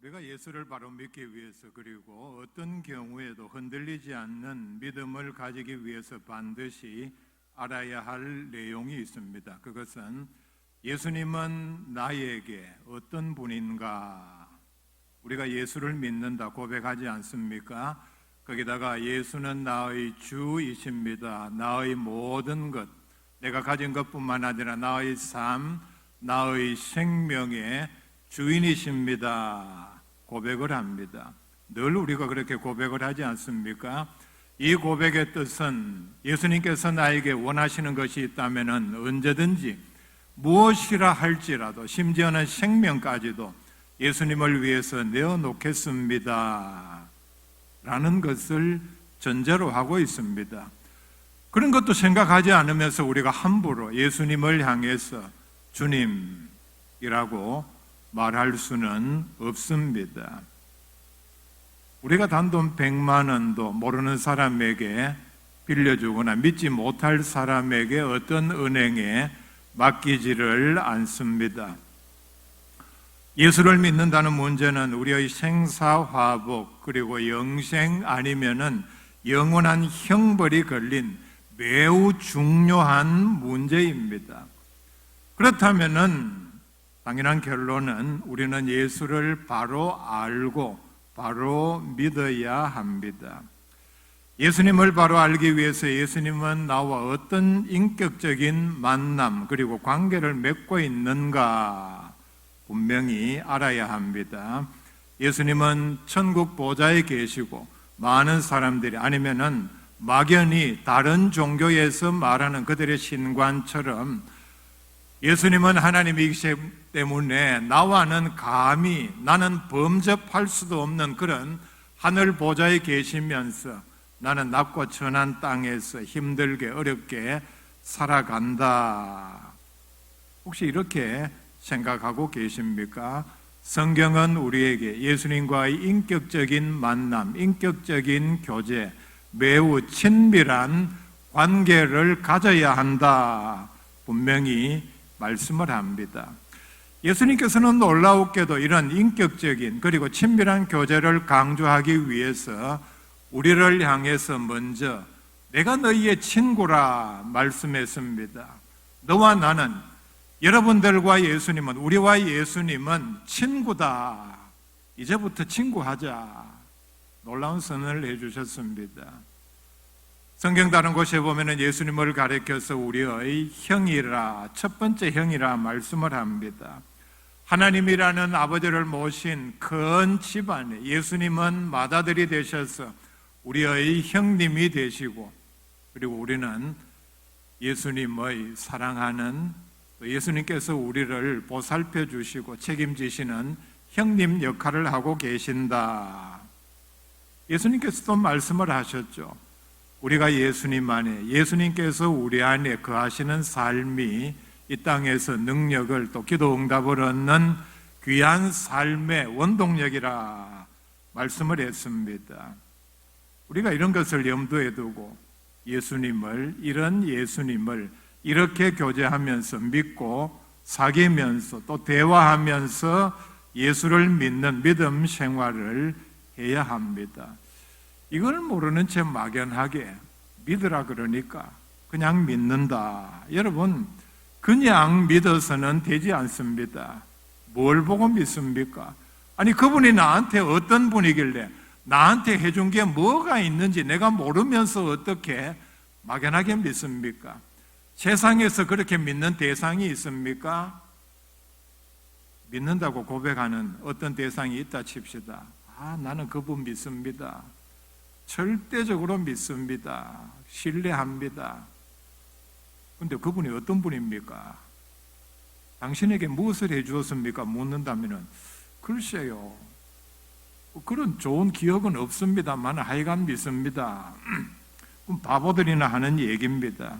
우리가 예수를 바로 믿기 위해서, 그리고 어떤 경우에도 흔들리지 않는 믿음을 가지기 위해서 반드시 알아야 할 내용이 있습니다. 그것은 예수님은 나에게 어떤 분인가? 우리가 예수를 믿는다 고백하지 않습니까? 거기다가 예수는 나의 주이십니다. 나의 모든 것, 내가 가진 것뿐만 아니라 나의 삶, 나의 생명의 주인이십니다. 고백을 합니다. 늘 우리가 그렇게 고백을 하지 않습니까? 이 고백의 뜻은 예수님께서 나에게 원하시는 것이 있다면 언제든지 무엇이라 할지라도, 심지어는 생명까지도 예수님을 위해서 내어놓겠습니다 라는 것을 전제로 하고 있습니다. 그런 것도 생각하지 않으면서 우리가 함부로 예수님을 향해서 주님이라고 말할 수는 없습니다. 우리가 단돈 100만 원도 모르는 사람에게 빌려주거나 믿지 못할 사람에게 어떤 은행에 맡기지를 않습니다. 예수를 믿는다는 문제는 우리의 생사화복, 그리고 영생 아니면은 영원한 형벌이 걸린 매우 중요한 문제입니다. 그렇다면은 당연한 결론은 우리는 예수를 바로 알고 바로 믿어야 합니다. 예수님을 바로 알기 위해서 예수님은 나와 어떤 인격적인 만남 그리고 관계를 맺고 있는가 분명히 알아야 합니다. 예수님은 천국 보좌에 계시고 많은 사람들이, 아니면은 막연히 다른 종교에서 말하는 그들의 신관처럼 예수님은 하나님이시기 때문에 나와는 감히 나는 범접할 수도 없는 그런 하늘 보좌에 계시면서 나는 낮고 천한 땅에서 힘들게 어렵게 살아간다. 혹시 이렇게 생각하고 계십니까? 성경은 우리에게 예수님과의 인격적인 만남, 인격적인 교제, 매우 친밀한 관계를 가져야 한다 분명히 말씀을 합니다. 예수님께서는 놀라웠게도 이런 인격적인 그리고 친밀한 교제를 강조하기 위해서 우리를 향해서 먼저 내가 너희의 친구라 말씀했습니다. 너와 나는, 여러분들과 예수님은, 우리와 예수님은 친구다. 이제부터 친구하자. 놀라운 선언을 해주셨습니다. 성경 다른 곳에 보면 예수님을 가리켜서 우리의 형이라, 첫 번째 형이라 말씀을 합니다. 하나님이라는 아버지를 모신 큰 집안에 예수님은 맏아들이 되셔서 우리의 형님이 되시고, 그리고 우리는 예수님의 사랑하는, 예수님께서 우리를 보살펴 주시고 책임지시는 형님 역할을 하고 계신다. 예수님께서도 말씀을 하셨죠. 우리가 예수님 안에, 예수님께서 우리 안에 거하시는 삶이 이 땅에서 능력을, 또 기도 응답을 얻는 귀한 삶의 원동력이라 말씀을 했습니다. 우리가 이런 것을 염두에 두고 예수님을, 이런 예수님을 이렇게 교제하면서 믿고 사귀면서 또 대화하면서 예수를 믿는 믿음 생활을 해야 합니다. 이걸 모르는 채 막연하게 믿으라 그러니까 그냥 믿는다. 여러분, 그냥 믿어서는 되지 않습니다. 뭘 보고 믿습니까? 아니, 그분이 나한테 어떤 분이길래, 나한테 해준 게 뭐가 있는지 내가 모르면서 어떻게 막연하게 믿습니까? 세상에서 그렇게 믿는 대상이 있습니까? 믿는다고 고백하는 어떤 대상이 있다 칩시다. 나는 그분 믿습니다. 절대적으로 믿습니다. 신뢰합니다. 그런데 그분이 어떤 분입니까? 당신에게 무엇을 해주었습니까? 묻는다면 글쎄요, 그런 좋은 기억은 없습니다만 하여간 믿습니다. 바보들이나 하는 얘기입니다.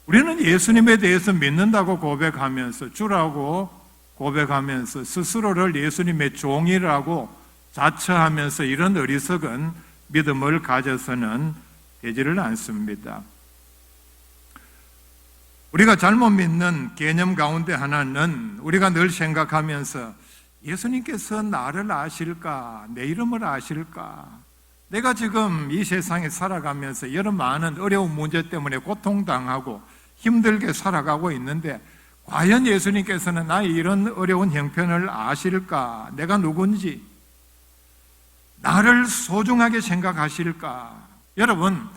우리는 예수님에 대해서 믿는다고 고백하면서, 주라고 고백하면서, 스스로를 예수님의 종이라고 자처하면서 이런 어리석은 믿음을 가져서는 되지를 않습니다. 우리가 잘못 믿는 개념 가운데 하나는 우리가 늘 생각하면서 예수님께서 나를 아실까? 내 이름을 아실까? 내가 지금 이 세상에 살아가면서 여러 많은 어려운 문제 때문에 고통당하고 힘들게 살아가고 있는데 과연 예수님께서는 나의 이런 어려운 형편을 아실까? 내가 누군지 나를 소중하게 생각하실까? 여러분,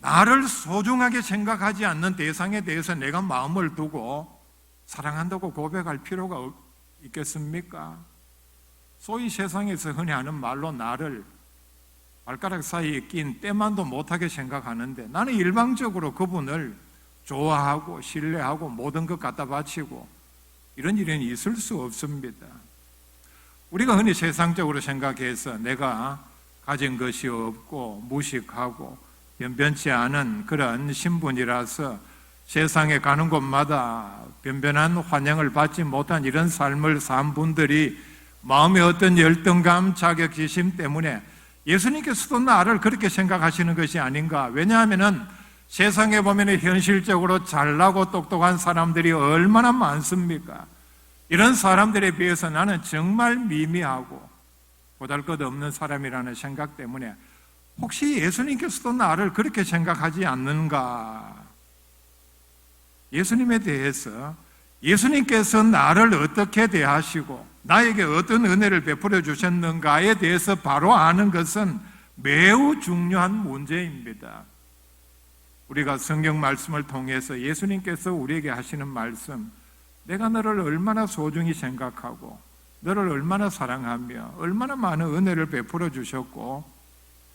나를 소중하게 생각하지 않는 대상에 대해서 내가 마음을 두고 사랑한다고 고백할 필요가 있겠습니까? 소위 세상에서 흔히 하는 말로 나를 발가락 사이에 낀 때만도 못하게 생각하는데 나는 일방적으로 그분을 좋아하고 신뢰하고 모든 것 갖다 바치고 이런 일은 있을 수 없습니다. 우리가 흔히 세상적으로 생각해서 내가 가진 것이 없고 무식하고 변변치 않은 그런 신분이라서 세상에 가는 곳마다 변변한 환영을 받지 못한 이런 삶을 산 분들이 마음의 어떤 열등감, 자격지심 때문에 예수님께서도 나를 그렇게 생각하시는 것이 아닌가. 왜냐하면 세상에 보면 현실적으로 잘나고 똑똑한 사람들이 얼마나 많습니까? 이런 사람들에 비해서 나는 정말 미미하고 보잘것없는 사람이라는 생각 때문에 혹시 예수님께서도 나를 그렇게 생각하지 않는가? 예수님에 대해서 예수님께서 나를 어떻게 대하시고 나에게 어떤 은혜를 베풀어 주셨는가에 대해서 바로 아는 것은 매우 중요한 문제입니다. 우리가 성경 말씀을 통해서 예수님께서 우리에게 하시는 말씀, 내가 너를 얼마나 소중히 생각하고 너를 얼마나 사랑하며 얼마나 많은 은혜를 베풀어 주셨고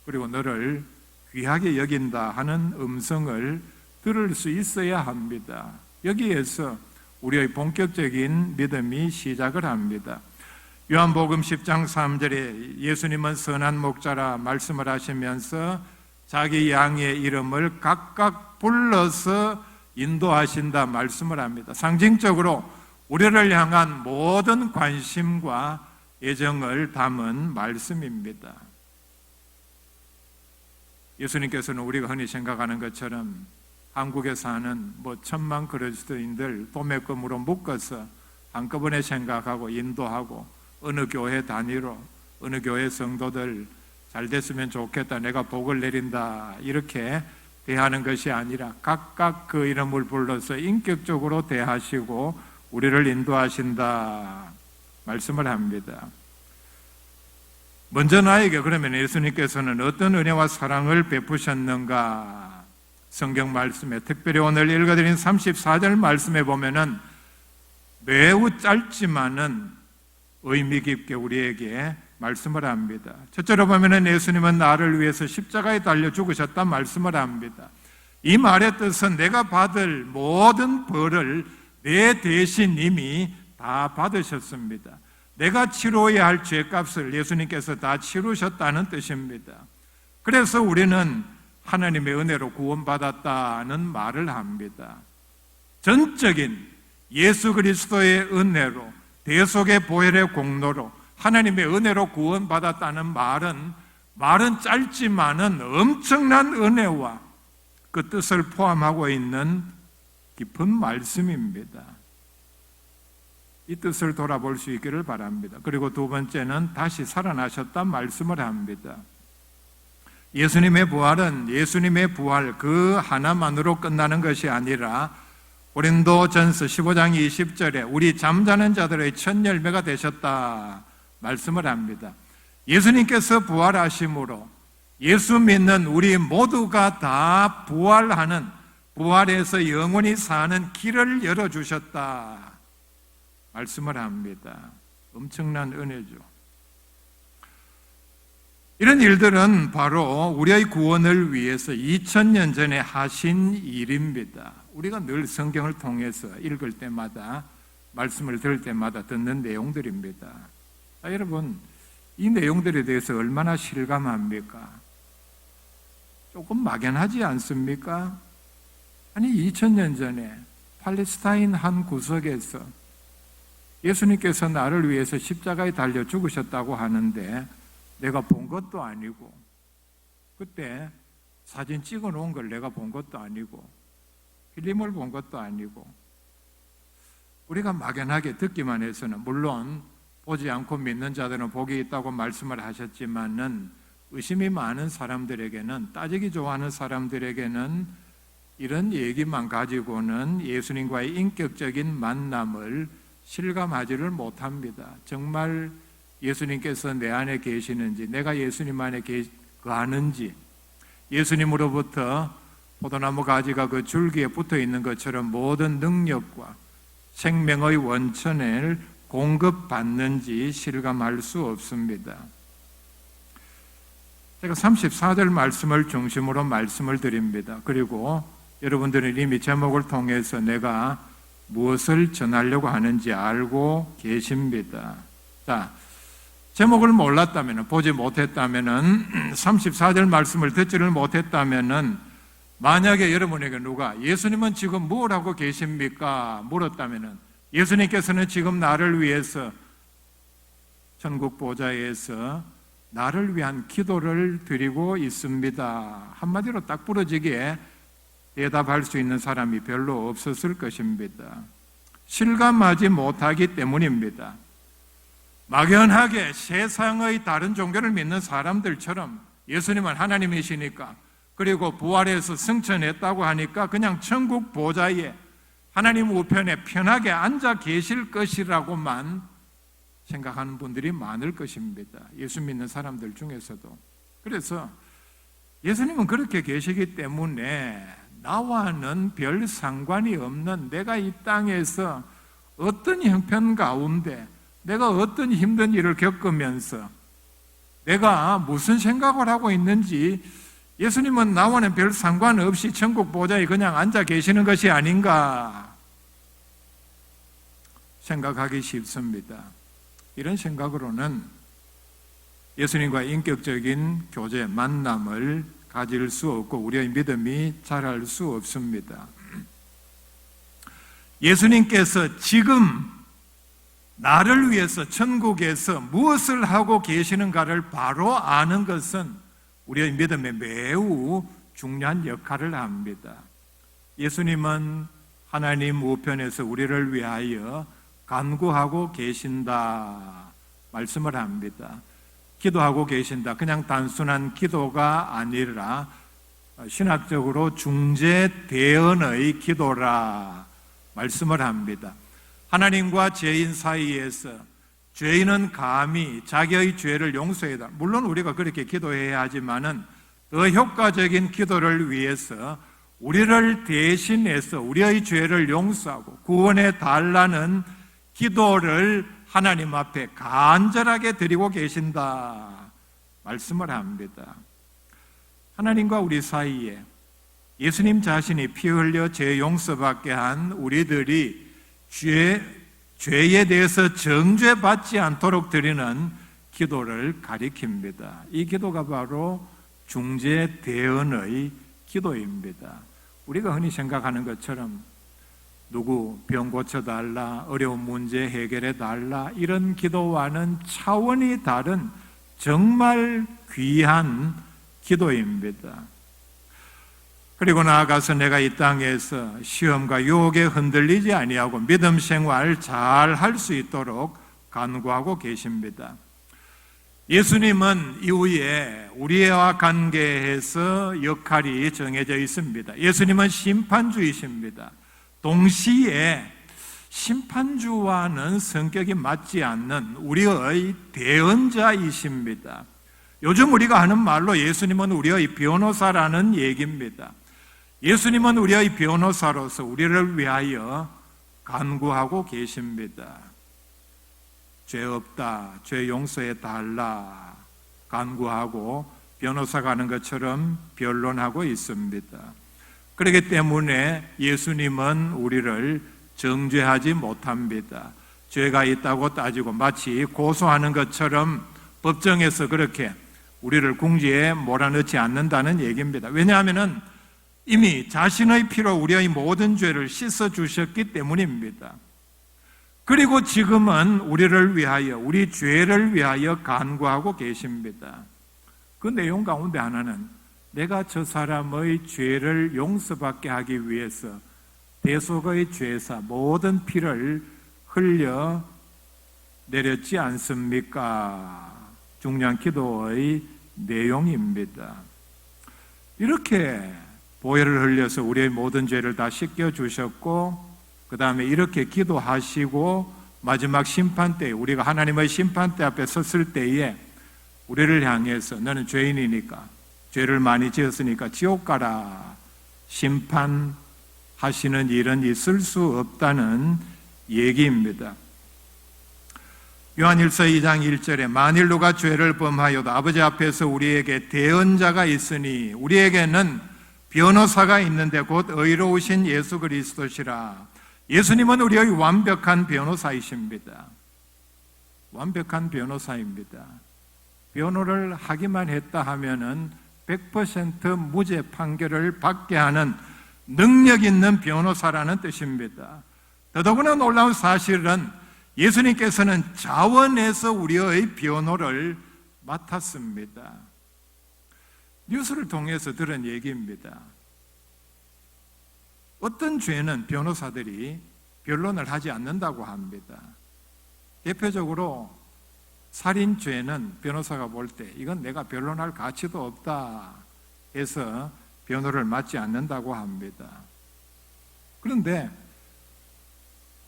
그리고 너를 귀하게 여긴다 하는 음성을 들을 수 있어야 합니다. 여기에서 우리의 본격적인 믿음이 시작을 합니다. 요한복음 10장 3절에 예수님은 선한 목자라 말씀을 하시면서 자기 양의 이름을 각각 불러서 인도하신다 말씀을 합니다. 상징적으로 우리를 향한 모든 관심과 애정을 담은 말씀입니다. 예수님께서는 우리가 흔히 생각하는 것처럼 한국에 사는 1,000만 그리스도인들 도매금으로 묶어서 한꺼번에 생각하고 인도하고 어느 교회 단위로 어느 교회 성도들 잘 됐으면 좋겠다, 내가 복을 내린다 이렇게 대하는 것이 아니라 각각 그 이름을 불러서 인격적으로 대하시고 우리를 인도하신다 말씀을 합니다. 먼저 나에게 그러면 예수님께서는 어떤 은혜와 사랑을 베푸셨는가? 성경 말씀에 특별히 오늘 읽어드린 34절 말씀에 보면은 매우 짧지만은 의미 깊게 우리에게 말씀을 합니다. 첫째로 보면은 예수님은 나를 위해서 십자가에 달려 죽으셨다 말씀을 합니다. 이 말의 뜻은 내가 받을 모든 벌을 내 대신 이미 다 받으셨습니다. 내가 치러야 할 죄값을 예수님께서 다 치르셨다는 뜻입니다. 그래서 우리는 하나님의 은혜로 구원받았다는 말을 합니다. 전적인 예수 그리스도의 은혜로 대속의 보혈의 공로로 하나님의 은혜로 구원받았다는 말은 짧지만은 엄청난 은혜와 그 뜻을 포함하고 있는 깊은 말씀입니다. 이 뜻을 돌아볼 수 있기를 바랍니다. 그리고 두 번째는 다시 살아나셨다 말씀을 합니다. 예수님의 부활은 예수님의 부활 그 하나만으로 끝나는 것이 아니라 고린도전서 15장 20절에 우리 잠자는 자들의 첫 열매가 되셨다 말씀을 합니다. 예수님께서 부활하심으로 예수 믿는 우리 모두가 다 부활하는, 부활해서 영원히 사는 길을 열어주셨다 말씀을 합니다. 엄청난 은혜죠. 이런 일들은 바로 우리의 구원을 위해서 2000년 전에 하신 일입니다. 우리가 늘 성경을 통해서 읽을 때마다 말씀을 들을 때마다 듣는 내용들입니다. 여러분, 이 내용들에 대해서 얼마나 실감합니까? 조금 막연하지 않습니까? 아니 2000년 전에 팔레스타인 한 구석에서 예수님께서 나를 위해서 십자가에 달려 죽으셨다고 하는데 내가 본 것도 아니고 그때 사진 찍어 놓은 걸 내가 본 것도 아니고 필름을 본 것도 아니고 우리가 막연하게 듣기만 해서는 물론 보지 않고 믿는 자들은 복이 있다고 말씀을 하셨지만은 의심이 많은 사람들에게는, 따지기 좋아하는 사람들에게는 이런 얘기만 가지고는 예수님과의 인격적인 만남을 실감하지를 못합니다. 정말 예수님께서 내 안에 계시는지, 내가 예수님 안에 거하는지, 예수님으로부터 포도나무 가지가 그 줄기에 붙어 있는 것처럼 모든 능력과 생명의 원천을 공급받는지 실감할 수 없습니다. 제가 34절 말씀을 중심으로 말씀을 드립니다. 그리고 여러분들은 이미 제목을 통해서 내가 무엇을 전하려고 하는지 알고 계십니다. 자, 제목을 몰랐다면, 보지 못했다면, 34절 말씀을 듣지를 못했다면, 만약에 여러분에게 누가 예수님은 지금 뭘 하고 계십니까? 물었다면 예수님께서는 지금 나를 위해서 천국 보좌에서 나를 위한 기도를 드리고 있습니다. 한마디로 딱 부러지게 대답할 수 있는 사람이 별로 없었을 것입니다. 실감하지 못하기 때문입니다. 막연하게 세상의 다른 종교를 믿는 사람들처럼 예수님은 하나님이시니까, 그리고 부활해서 승천했다고 하니까 그냥 천국 보좌에 하나님 우편에 편하게 앉아 계실 것이라고만 생각하는 분들이 많을 것입니다. 예수 믿는 사람들 중에서도. 그래서 예수님은 그렇게 계시기 때문에 나와는 별 상관이 없는, 내가 이 땅에서 어떤 형편 가운데 내가 어떤 힘든 일을 겪으면서 내가 무슨 생각을 하고 있는지 예수님은 나와는 별 상관없이 천국 보좌에 그냥 앉아 계시는 것이 아닌가 생각하기 쉽습니다. 이런 생각으로는 예수님과의 인격적인 교제, 만남을 가질 수 없고 우리의 믿음이 자랄 수 없습니다. 예수님께서 지금 나를 위해서 천국에서 무엇을 하고 계시는가를 바로 아는 것은 우리의 믿음에 매우 중요한 역할을 합니다. 예수님은 하나님 우편에서 우리를 위하여 간구하고 계신다 말씀을 합니다. 기도하고 계신다. 그냥 단순한 기도가 아니라 신학적으로 중재대언의 기도라 말씀을 합니다. 하나님과 죄인 사이에서 죄인은 감히 자기의 죄를 용서해달라. 물론 우리가 그렇게 기도해야 하지만은 더 효과적인 기도를 위해서 우리를 대신해서 우리의 죄를 용서하고 구원해 달라는 기도를 하나님 앞에 간절하게 드리고 계신다 말씀을 합니다. 하나님과 우리 사이에 예수님 자신이 피 흘려 죄 용서받게 한 우리들이 죄에 대해서 정죄받지 않도록 드리는 기도를 가리킵니다. 이 기도가 바로 중재대언의 기도입니다. 우리가 흔히 생각하는 것처럼 누구 병 고쳐달라, 어려운 문제 해결해달라, 이런 기도와는 차원이 다른 정말 귀한 기도입니다. 그리고 나아가서 내가 이 땅에서 시험과 유혹에 흔들리지 아니하고 믿음 생활 잘 할 수 있도록 간구하고 계십니다. 예수님은 이후에 우리와 관계에서 역할이 정해져 있습니다. 예수님은 심판주이십니다. 동시에 심판주와는 성격이 맞지 않는 우리의 대언자이십니다. 요즘 우리가 하는 말로 예수님은 우리의 변호사라는 얘기입니다. 예수님은 우리의 변호사로서 우리를 위하여 간구하고 계십니다. 죄 없다, 죄 용서해 달라 간구하고 변호사가 하는 것처럼 변론하고 있습니다. 그렇기 때문에 예수님은 우리를 정죄하지 못합니다. 죄가 있다고 따지고 마치 고소하는 것처럼 법정에서 그렇게 우리를 궁지에 몰아넣지 않는다는 얘기입니다. 왜냐하면 이미 자신의 피로 우리의 모든 죄를 씻어주셨기 때문입니다. 그리고 지금은 우리를 위하여, 우리 죄를 위하여 간구하고 계십니다. 그 내용 가운데 하나는 내가 저 사람의 죄를 용서받게 하기 위해서 대속의 죄사 모든 피를 흘려 내렸지 않습니까? 중요한 기도의 내용입니다. 이렇게 보혈을 흘려서 우리의 모든 죄를 다 씻겨주셨고, 그 다음에 이렇게 기도하시고 마지막 심판 때, 우리가 하나님의 심판대 앞에 섰을 때에 우리를 향해서 너는 죄인이니까, 죄를 많이 지었으니까 지옥 가라 심판하시는 일은 있을 수 없다는 얘기입니다. 요한일서 2장 1절에 만일 누가 죄를 범하여도 아버지 앞에서 우리에게 대언자가 있으니 우리에게는 변호사가 있는데 곧 의로우신 예수 그리스도시라. 예수님은 우리의 완벽한 변호사이십니다. 완벽한 변호사입니다. 변호를 하기만 했다 하면은 100% 무죄 판결을 받게 하는 능력 있는 변호사라는 뜻입니다. 더더구나 놀라운 사실은 예수님께서는 자원해서 우리의 변호를 맡았습니다. 뉴스를 통해서 들은 얘기입니다. 어떤 죄는 변호사들이 변론을 하지 않는다고 합니다. 대표적으로 살인죄는 변호사가 볼 때 이건 내가 변론할 가치도 없다 해서 변호를 맡지 않는다고 합니다. 그런데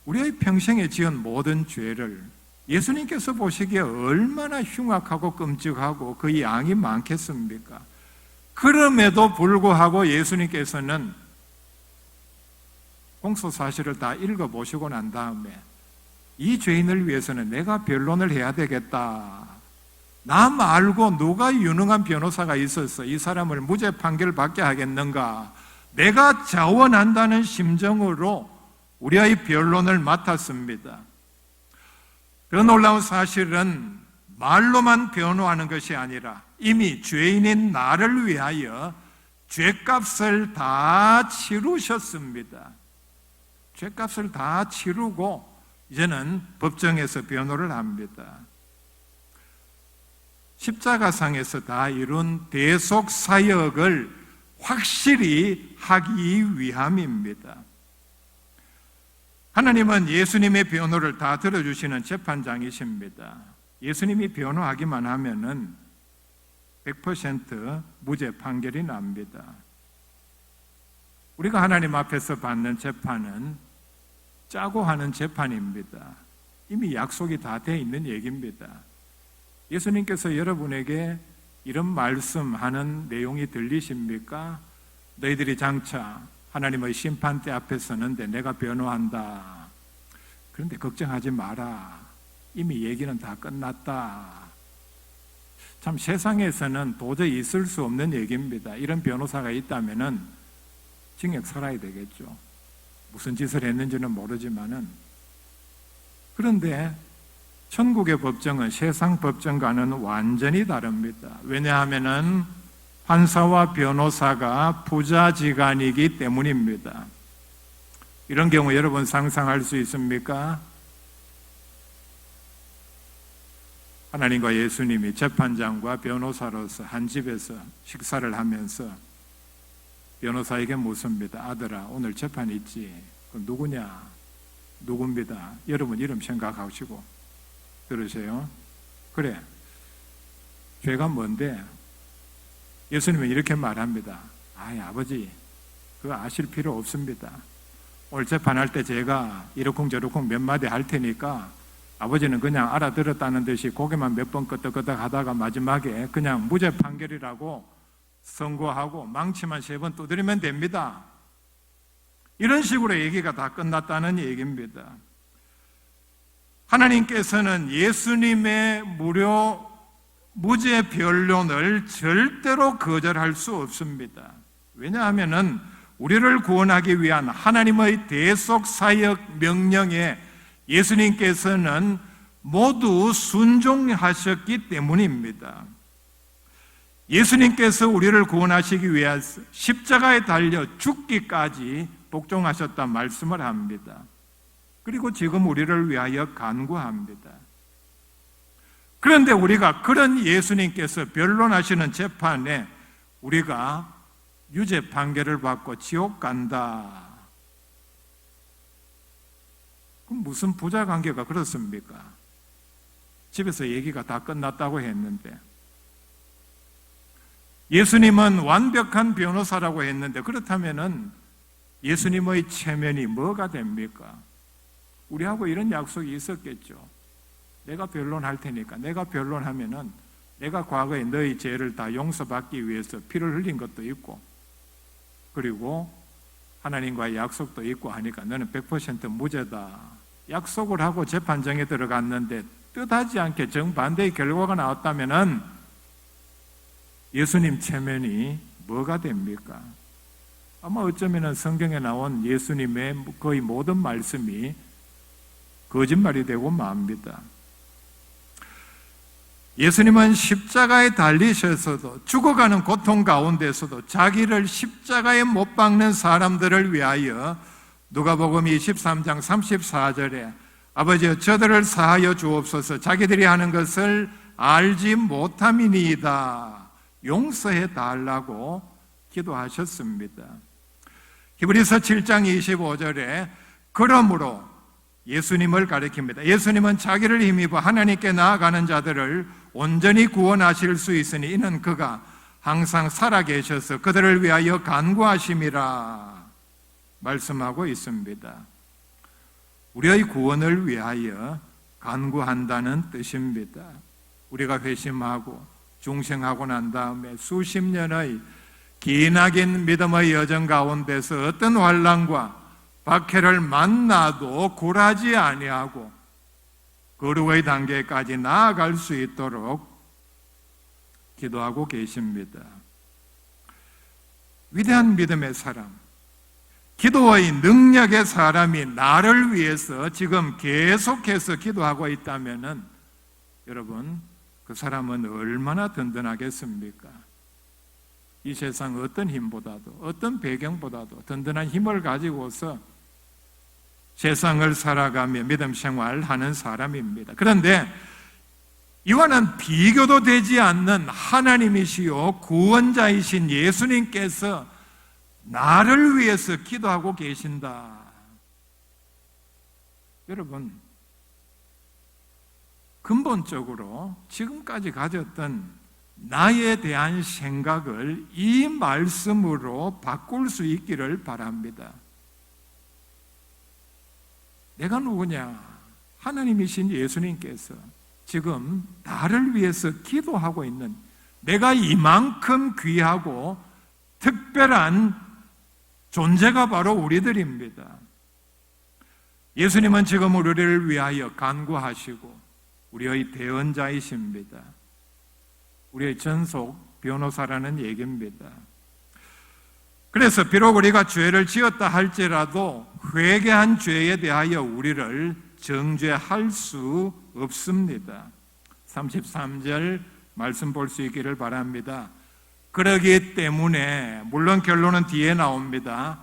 우리의 평생에 지은 모든 죄를 예수님께서 보시기에 얼마나 흉악하고 끔찍하고 그 양이 많겠습니까? 그럼에도 불구하고 예수님께서는 공소사실을 다 읽어보시고 난 다음에 이 죄인을 위해서는 내가 변론을 해야 되겠다. 나 말고 누가 유능한 변호사가 있어서 이 사람을 무죄 판결 받게 하겠는가? 내가 자원한다는 심정으로 우리의 변론을 맡았습니다. 더 놀라운 사실은 말로만 변호하는 것이 아니라 이미 죄인인 나를 위하여 죄값을 다 치르셨습니다. 죄값을 다 치르고 이제는 법정에서 변호를 합니다. 십자가상에서 다 이룬 대속 사역을 확실히 하기 위함입니다. 하나님은 예수님의 변호를 다 들어주시는 재판장이십니다. 예수님이 변호하기만 하면은 100% 무죄 판결이 납니다. 우리가 하나님 앞에서 받는 재판은 짜고 하는 재판입니다. 이미 약속이 다 돼 있는 얘기입니다. 예수님께서 여러분에게 이런 말씀하는 내용이 들리십니까? 너희들이 장차 하나님의 심판대 앞에 서는데 내가 변호한다. 그런데 걱정하지 마라. 이미 얘기는 다 끝났다. 참 세상에서는 도저히 있을 수 없는 얘기입니다. 이런 변호사가 있다면은 징역 살아야 되겠죠. 무슨 짓을 했는지는 모르지만은. 그런데 천국의 법정은 세상 법정과는 완전히 다릅니다. 왜냐하면은 판사와 변호사가 부자지간이기 때문입니다. 이런 경우 여러분 상상할 수 있습니까? 하나님과 예수님이 재판장과 변호사로서 한 집에서 식사를 하면서 변호사에게 묻습니다. 아들아, 오늘 재판 있지? 그럼 누구냐? 누굽니다. 여러분 이름 생각하시고 들으세요. 그래, 죄가 뭔데? 예수님은 이렇게 말합니다. 아버지, 그거 아실 필요 없습니다. 오늘 재판할 때 제가 이러쿵저러쿵 몇 마디 할 테니까 아버지는 그냥 알아들었다는 듯이 고개만 몇 번 끄덕끄덕 하다가 마지막에 그냥 무죄 판결이라고 선고하고 망치만 3번 두드리면 됩니다. 이런 식으로 얘기가 다 끝났다는 얘기입니다. 하나님께서는 예수님의 무죄 변론을 절대로 거절할 수 없습니다. 왜냐하면 우리를 구원하기 위한 하나님의 대속 사역 명령에 예수님께서는 모두 순종하셨기 때문입니다. 예수님께서 우리를 구원하시기 위해서 십자가에 달려 죽기까지 복종하셨다 말씀을 합니다. 그리고 지금 우리를 위하여 간구합니다. 그런데 우리가 그런 예수님께서 변론하시는 재판에 우리가 유죄 판결을 받고 지옥 간다. 그럼 무슨 부자 관계가 그렇습니까? 집에서 얘기가 다 끝났다고 했는데, 예수님은 완벽한 변호사라고 했는데, 그렇다면은 예수님의 체면이 뭐가 됩니까? 우리하고 이런 약속이 있었겠죠. 내가 변론할 테니까, 내가 변론하면은 내가 과거에 너희 죄를 다 용서받기 위해서 피를 흘린 것도 있고, 그리고 하나님과의 약속도 있고 하니까 너는 100% 무죄다. 약속을 하고 재판정에 들어갔는데 뜻하지 않게 정반대의 결과가 나왔다면은 예수님 체면이 뭐가 됩니까? 아마 어쩌면 성경에 나온 예수님의 거의 모든 말씀이 거짓말이 되고 맙니다. 예수님은 십자가에 달리셔서도, 죽어가는 고통 가운데서도 자기를 십자가에 못 박는 사람들을 위하여 누가복음 23장 34절에 아버지여 저들을 사하여 주옵소서, 자기들이 하는 것을 알지 못함이니이다, 용서해 달라고 기도하셨습니다. 히브리서 7장 25절에 그러므로 예수님을 가리킵니다. 예수님은 자기를 힘입어 하나님께 나아가는 자들을 온전히 구원하실 수 있으니 이는 그가 항상 살아계셔서 그들을 위하여 간구하심이라 말씀하고 있습니다. 우리의 구원을 위하여 간구한다는 뜻입니다. 우리가 회심하고 중생하고 난 다음에 수십 년의 기나긴 믿음의 여정 가운데서 어떤 환난과 박해를 만나도 굴하지 아니하고 거룩의 단계까지 나아갈 수 있도록 기도하고 계십니다. 위대한 믿음의 사람, 기도의 능력의 사람이 나를 위해서 지금 계속해서 기도하고 있다면은 여러분, 그 사람은 얼마나 든든하겠습니까? 이 세상 어떤 힘보다도, 어떤 배경보다도 든든한 힘을 가지고서 세상을 살아가며 믿음 생활하는 사람입니다. 그런데 이와는 비교도 되지 않는 하나님이시요 구원자이신 예수님께서 나를 위해서 기도하고 계신다. 여러분, 근본적으로 지금까지 가졌던 나에 대한 생각을 이 말씀으로 바꿀 수 있기를 바랍니다. 내가 누구냐? 하나님이신 예수님께서 지금 나를 위해서 기도하고 있는, 내가 이만큼 귀하고 특별한 존재가 바로 우리들입니다. 예수님은 지금 우리를 위하여 간구하시고 우리의 대언자이십니다. 우리의 전속 변호사라는 얘기입니다. 그래서 비록 우리가 죄를 지었다 할지라도 회개한 죄에 대하여 우리를 정죄할 수 없습니다. 33절 말씀 볼 수 있기를 바랍니다. 그러기 때문에, 물론 결론은 뒤에 나옵니다.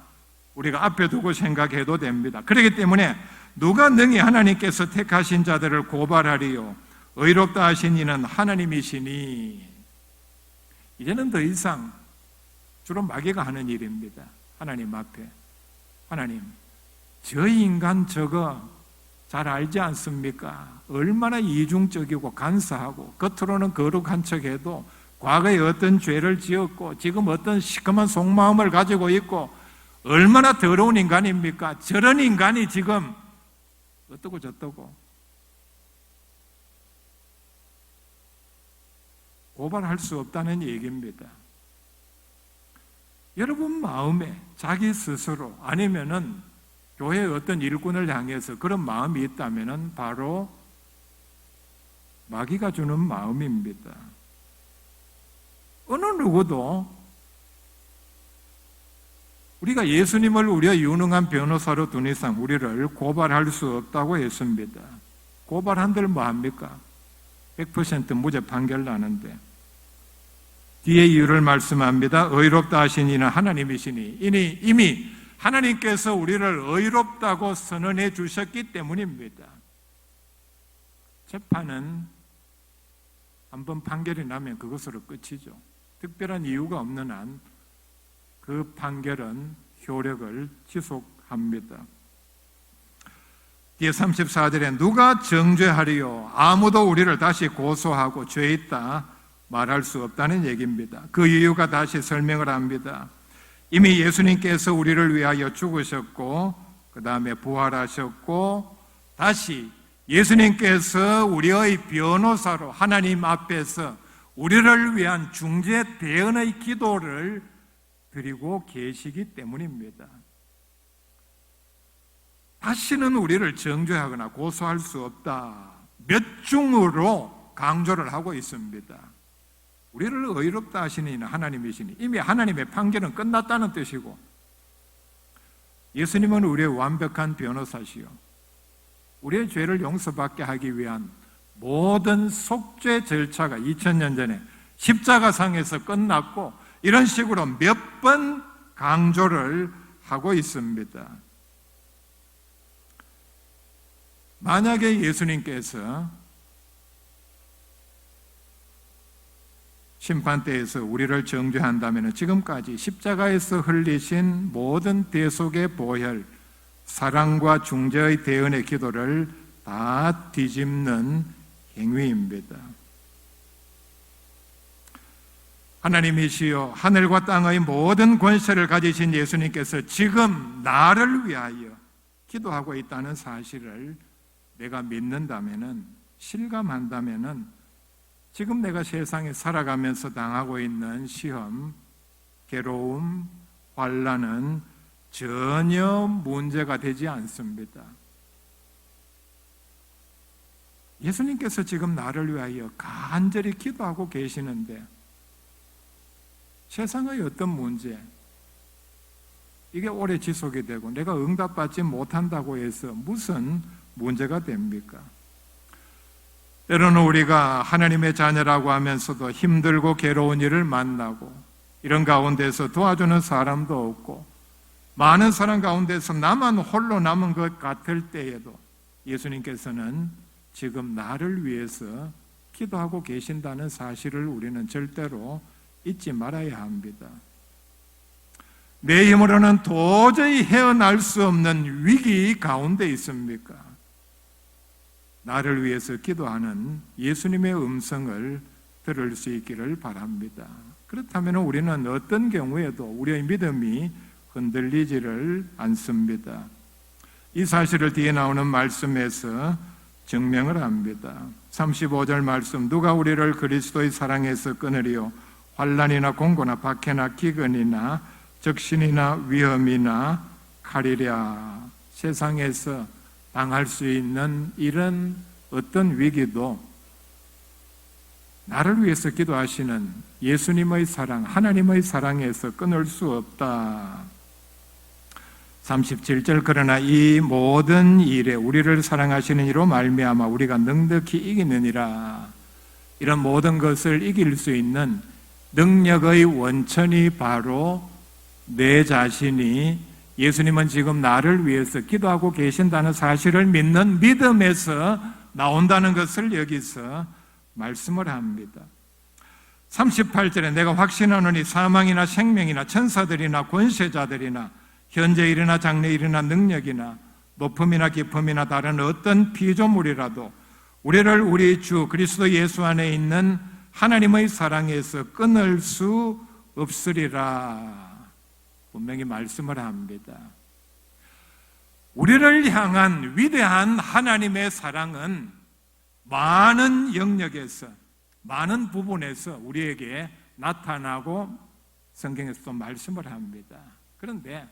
우리가 앞에 두고 생각해도 됩니다. 그렇기 때문에 누가 능히 하나님께서 택하신 자들을 고발하리요? 의롭다 하신 이는 하나님이시니. 이제는 더 이상 주로 마귀가 하는 일입니다. 하나님 앞에, 하나님, 저 인간 저거 잘 알지 않습니까? 얼마나 이중적이고 간사하고 겉으로는 거룩한 척해도 과거에 어떤 죄를 지었고 지금 어떤 시커먼 속마음을 가지고 있고 얼마나 더러운 인간입니까? 저런 인간이 지금 어떠고 저떠고 고발할 수 없다는 얘기입니다. 여러분 마음에 자기 스스로 아니면은 교회의 어떤 일꾼을 향해서 그런 마음이 있다면은 바로 마귀가 주는 마음입니다. 어느 누구도 우리가 예수님을 우리의 유능한 변호사로 둔 이상 우리를 고발할 수 없다고 했습니다. 고발한들 뭐합니까? 100% 무죄 판결 나는데 뒤에 이유를 말씀합니다. 의롭다 하신 이는 하나님이시니, 이미 하나님께서 우리를 의롭다고 선언해 주셨기 때문입니다. 재판은 한번 판결이 나면 그것으로 끝이죠. 특별한 이유가 없는 한 그 판결은 효력을 지속합니다. 뒤에 34절에 누가 정죄하리요? 아무도 우리를 다시 고소하고 죄 있다 말할 수 없다는 얘기입니다. 그 이유가 다시 설명을 합니다. 이미 예수님께서 우리를 위하여 죽으셨고 그 다음에 부활하셨고 다시 예수님께서 우리의 변호사로 하나님 앞에서 우리를 위한 중재 대언의 기도를 드리고 계시기 때문입니다. 다시는 우리를 정죄하거나 고소할 수 없다. 몇 중으로 강조를 하고 있습니다. 우리를 의롭다 하시는 이는 하나님이시니 이미 하나님의 판결은 끝났다는 뜻이고 예수님은 우리의 완벽한 변호사시요 우리의 죄를 용서받게 하기 위한 모든 속죄 절차가 2000년 전에 십자가상에서 끝났고 이런 식으로 몇 번 강조를 하고 있습니다. 만약에 예수님께서 심판대에서 우리를 정죄한다면 지금까지 십자가에서 흘리신 모든 대속의 보혈, 사랑과 중재의 대언의 기도를 다 뒤집는 행위입니다. 하나님이시여 하늘과 땅의 모든 권세를 가지신 예수님께서 지금 나를 위하여 기도하고 있다는 사실을 내가 믿는다면, 실감한다면 지금 내가 세상에 살아가면서 당하고 있는 시험, 괴로움, 환난은 전혀 문제가 되지 않습니다. 예수님께서 지금 나를 위하여 간절히 기도하고 계시는데 세상의 어떤 문제, 이게 오래 지속이 되고 내가 응답받지 못한다고 해서 무슨 문제가 됩니까? 때로는 우리가 하나님의 자녀라고 하면서도 힘들고 괴로운 일을 만나고 이런 가운데서 도와주는 사람도 없고 많은 사람 가운데서 나만 홀로 남은 것 같을 때에도 예수님께서는 지금 나를 위해서 기도하고 계신다는 사실을 우리는 절대로 잊지 말아야 합니다. 내 힘으로는 도저히 헤어날 수 없는 위기 가운데 있습니까? 나를 위해서 기도하는 예수님의 음성을 들을 수 있기를 바랍니다. 그렇다면 우리는 어떤 경우에도 우리의 믿음이 흔들리지를 않습니다. 이 사실을 뒤에 나오는 말씀에서 증명을 합니다. 35절 말씀, 누가 우리를 그리스도의 사랑에서 끊으리요? 환난이나 공고나 박해나 기근이나 적신이나 위험이나 칼이랴. 세상에서 당할 수 있는 이런 어떤 위기도 나를 위해서 기도하시는 예수님의 사랑, 하나님의 사랑에서 끊을 수 없다. 37절, 그러나 이 모든 일에 우리를 사랑하시는 이로 말미암아 우리가 넉넉히 이기느니라. 이런 모든 것을 이길 수 있는 능력의 원천이 바로 내 자신이 예수님은 지금 나를 위해서 기도하고 계신다는 사실을 믿는 믿음에서 나온다는 것을 여기서 말씀을 합니다. 38절에 내가 확신하노니 사망이나 생명이나 천사들이나 권세자들이나 현재 일이나 장래 일이나 능력이나 높음이나 깊음이나 다른 어떤 피조물이라도 우리를 우리 주 그리스도 예수 안에 있는 하나님의 사랑에서 끊을 수 없으리라. 분명히 말씀을 합니다. 우리를 향한 위대한 하나님의 사랑은 많은 영역에서, 많은 부분에서 우리에게 나타나고 성경에서도 말씀을 합니다. 그런데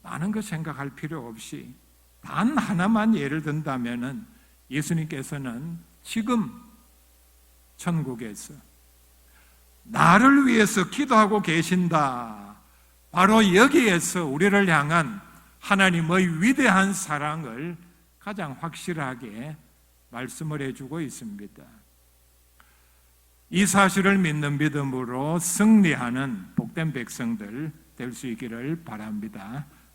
많은 것 생각할 필요 없이 단 하나만 예를 든다면 예수님께서는 지금 천국에서 나를 위해서 기도하고 계신다. 바로 여기에서 우리를 향한 하나님의 위대한 사랑을 가장 확실하게 말씀을 해주고 있습니다. 이 사실을 믿는 믿음으로 승리하는 복된 백성들 될 수 있기를 바랍니다.